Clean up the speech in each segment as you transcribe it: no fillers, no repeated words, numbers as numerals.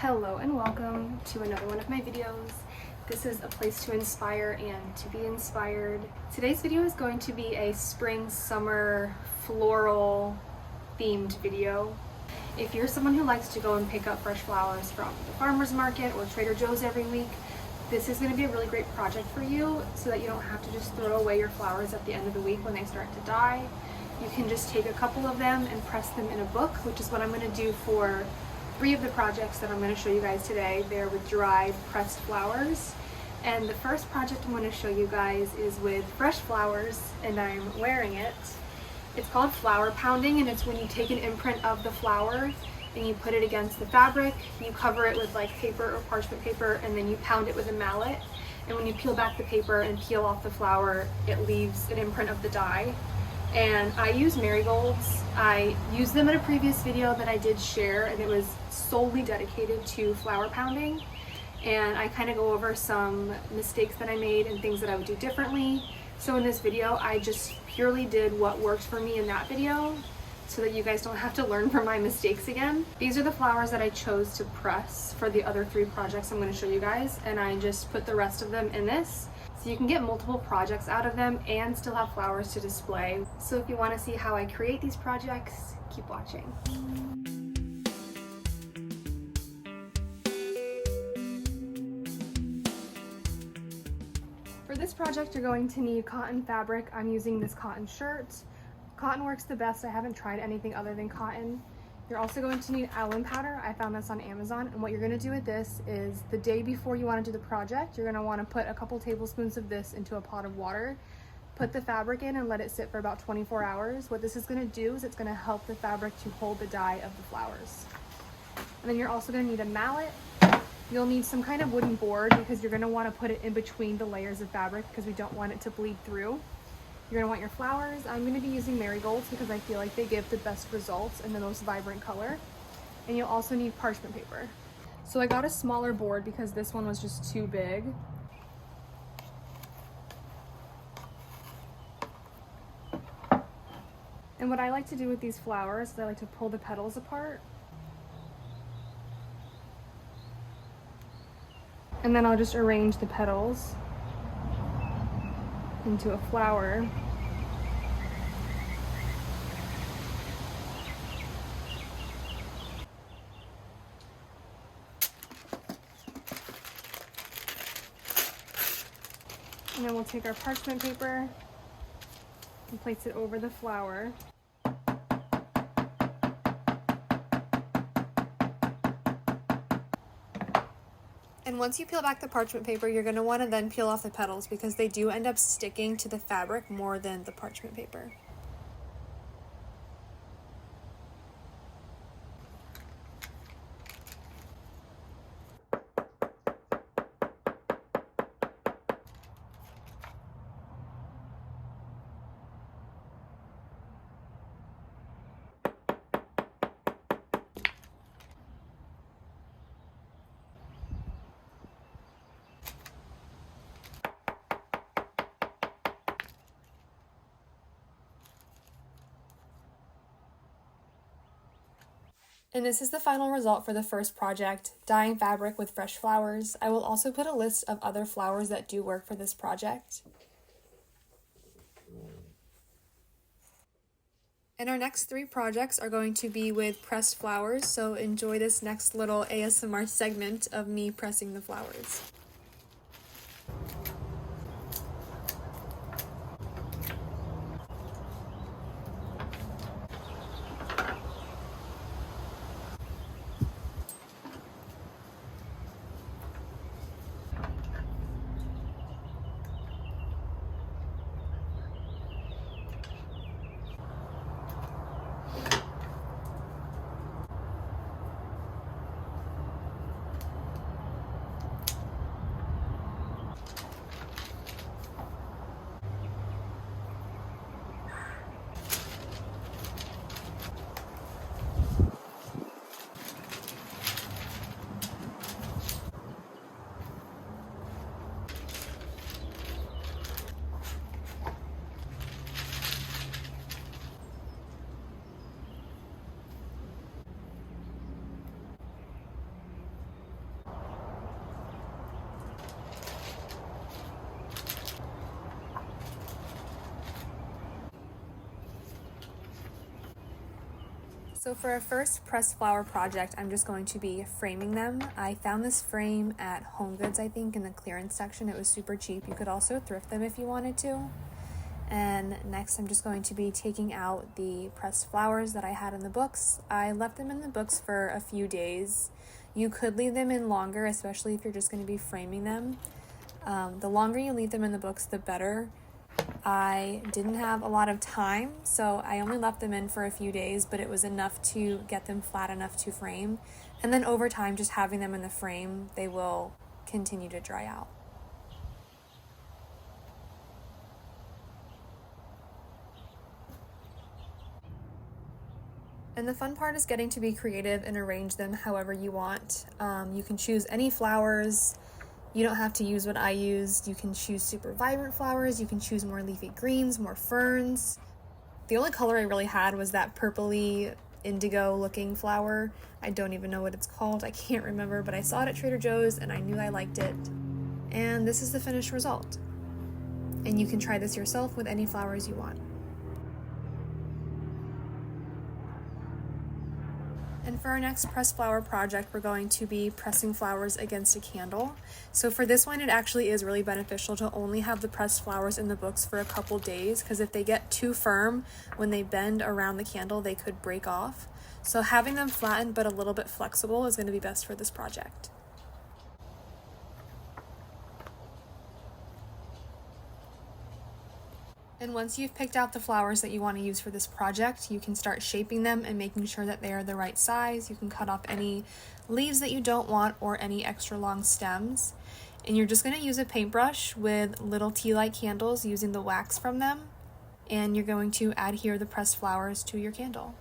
Hello and welcome to another one of my videos. This is a place to inspire and to be inspired. Today's video is going to be a spring, summer, floral themed video. If you're someone who likes to go and pick up fresh flowers from the farmer's market or Trader Joe's every week, this is going to be a really great project for you so that you don't have to just throw away your flowers at the end of the week when they start to die. You can just take a couple of them and press them in a book, which is what I'm going to do for 3 of the projects that I'm going to show you guys today. They're with dried pressed flowers. And the first project I'm going to show you guys is with fresh flowers, and I'm wearing it. It's called flower pounding, and it's when you take an imprint of the flower and you put it against the fabric, you cover it with like paper or parchment paper, and then you pound it with a mallet. And when you peel back the paper and peel off the flower, it leaves an imprint of the dye. And I use marigolds. I used them in a previous video that I did share, and it was solely dedicated to flower pounding. And I kind of go over some mistakes that I made and things that I would do differently. So in this video, I just purely did what worked for me in that video so that you guys don't have to learn from my mistakes again. These are the flowers that I chose to press for the other 3 projects I'm going to show you guys, and I just put the rest of them in this. So you can get multiple projects out of them and still have flowers to display. So if you want to see how I create these projects, keep watching. For this project, you're going to need cotton fabric. I'm using this cotton shirt. Cotton works the best. I haven't tried anything other than cotton. You're also going to need alum powder. I found this on Amazon, and what you're going to do with this is the day before you want to do the project, you're going to want to put a couple tablespoons of this into a pot of water, put the fabric in, and let it sit for about 24 hours. What this is going to do is it's going to help the fabric to hold the dye of the flowers. And then you're also going to need a mallet. You'll need some kind of wooden board because you're going to want to put it in between the layers of fabric because we don't want it to bleed through. You're going to want your flowers. I'm going to be using marigolds because I feel like they give the best results and the most vibrant color. And you'll also need parchment paper. So I got a smaller board because this one was just too big. And what I like to do with these flowers is I like to pull the petals apart. And then I'll just arrange the petals into a flower. And then we'll take our parchment paper and place it over the flower. And once you peel back the parchment paper, you're going to want to then peel off the petals because they do end up sticking to the fabric more than the parchment paper. And this is the final result for the first project, dyeing fabric with fresh flowers. I will also put a list of other flowers that do work for this project. And our next 3 projects are going to be with pressed flowers, so enjoy this next little ASMR segment of me pressing the flowers. So for our first pressed flower project, I'm just going to be framing them. I found this frame at Home Goods, I think, in the clearance section. It was super cheap. You could also thrift them if you wanted to. And next I'm just going to be taking out the pressed flowers that I had in the books. I left them in the books for a few days. You could leave them in longer, especially if you're just going to be framing them. The longer you leave them in the books, the better. I didn't have a lot of time, so I only left them in for a few days, but it was enough to get them flat enough to frame. And then over time, just having them in the frame, they will continue to dry out. And the fun part is getting to be creative and arrange them however you want. You can choose any flowers. You don't have to use what I used. You can choose super vibrant flowers. You can choose more leafy greens, more ferns. The only color I really had was that purpley indigo looking flower. I don't even know what it's called. I can't remember, but I saw it at Trader Joe's and I knew I liked it. And this is the finished result. And you can try this yourself with any flowers you want. And for our next pressed flower project, we're going to be pressing flowers against a candle. So for this one, it actually is really beneficial to only have the pressed flowers in the books for a couple days, because if they get too firm, when they bend around the candle, they could break off. So having them flattened but a little bit flexible is going to be best for this project. And once you've picked out the flowers that you want to use for this project, you can start shaping them and making sure that they are the right size. You can cut off any leaves that you don't want or any extra long stems. And you're just going to use a paintbrush with little tea light candles using the wax from them. And you're going to adhere the pressed flowers to your candle.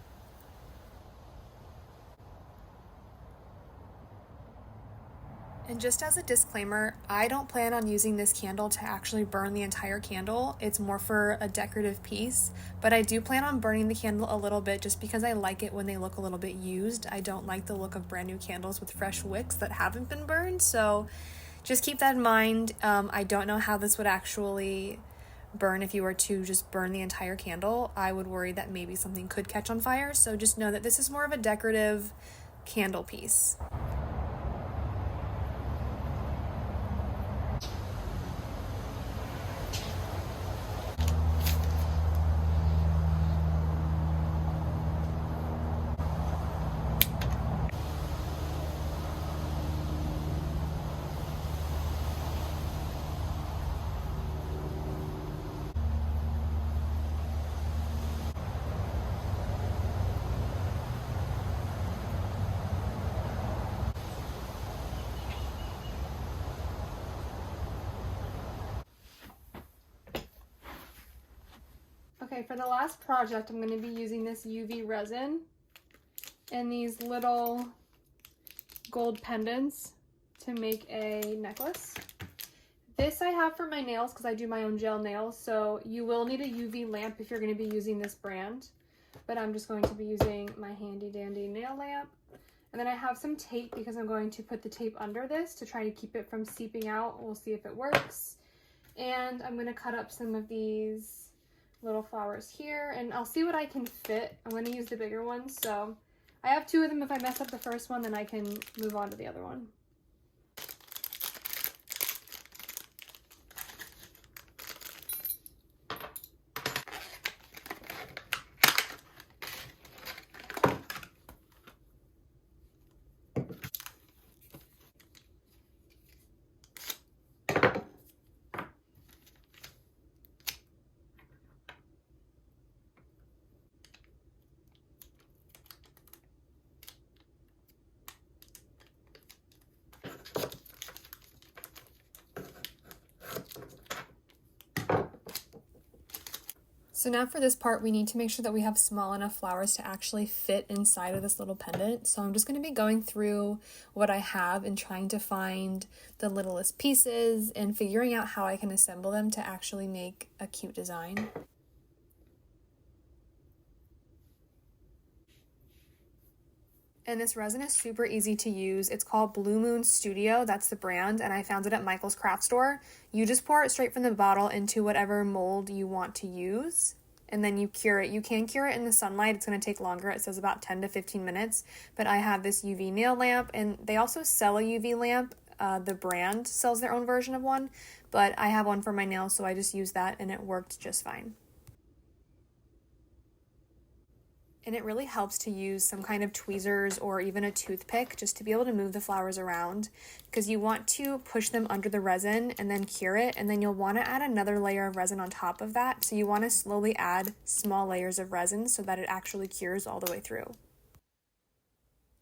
And just as a disclaimer, I don't plan on using this candle to actually burn the entire candle. It's more for a decorative piece, but I do plan on burning the candle a little bit just because I like it when they look a little bit used. I don't like the look of brand new candles with fresh wicks that haven't been burned, so just keep that in mind. I don't know how this would actually burn if you were to just burn the entire candle. I would worry that maybe something could catch on fire, so just know that this is more of a decorative candle piece. Okay, for the last project, I'm going to be using this UV resin and these little gold pendants to make a necklace. This I have for my nails because I do my own gel nails, so you will need a UV lamp if you're going to be using this brand, but I'm just going to be using my handy dandy nail lamp. And then I have some tape because I'm going to put the tape under this to try to keep it from seeping out. We'll see if it works. And I'm going to cut up some of these little flowers here, and I'll see what I can fit. I'm going to use the bigger ones, so I have two of them. If I mess up the first one, then I can move on to the other one. So now for this part, we need to make sure that we have small enough flowers to actually fit inside of this little pendant. So I'm just going to be going through what I have and trying to find the littlest pieces and figuring out how I can assemble them to actually make a cute design. And this resin is super easy to use. It's called Blue Moon Studio, that's the brand, and I found it at Michael's Craft Store. You just pour it straight from the bottle into whatever mold you want to use. and then you cure it. You can cure it in the sunlight. It's going to take longer. It says about 10 to 15 minutes, but I have this UV nail lamp, and they also sell a UV lamp. The brand sells their own version of one, but I have one for my nails, so I just used that and it worked just fine. And it really helps to use some kind of tweezers or even a toothpick just to be able to move the flowers around, because you want to push them under the resin and then cure it, and then you'll want to add another layer of resin on top of that. So you want to slowly add small layers of resin so that it actually cures all the way through.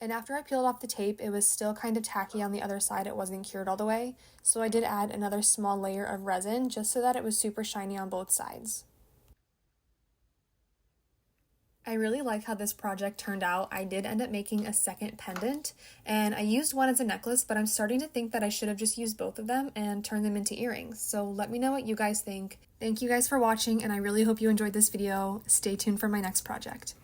And after I peeled off the tape, it was still kind of tacky on the other side. It wasn't cured all the way. So I did add another small layer of resin just so that it was super shiny on both sides. I really like how this project turned out. I did end up making a second pendant, and I used one as a necklace, but I'm starting to think that I should have just used both of them and turned them into earrings. So let me know what you guys think. Thank you guys for watching, and I really hope you enjoyed this video. Stay tuned for my next project.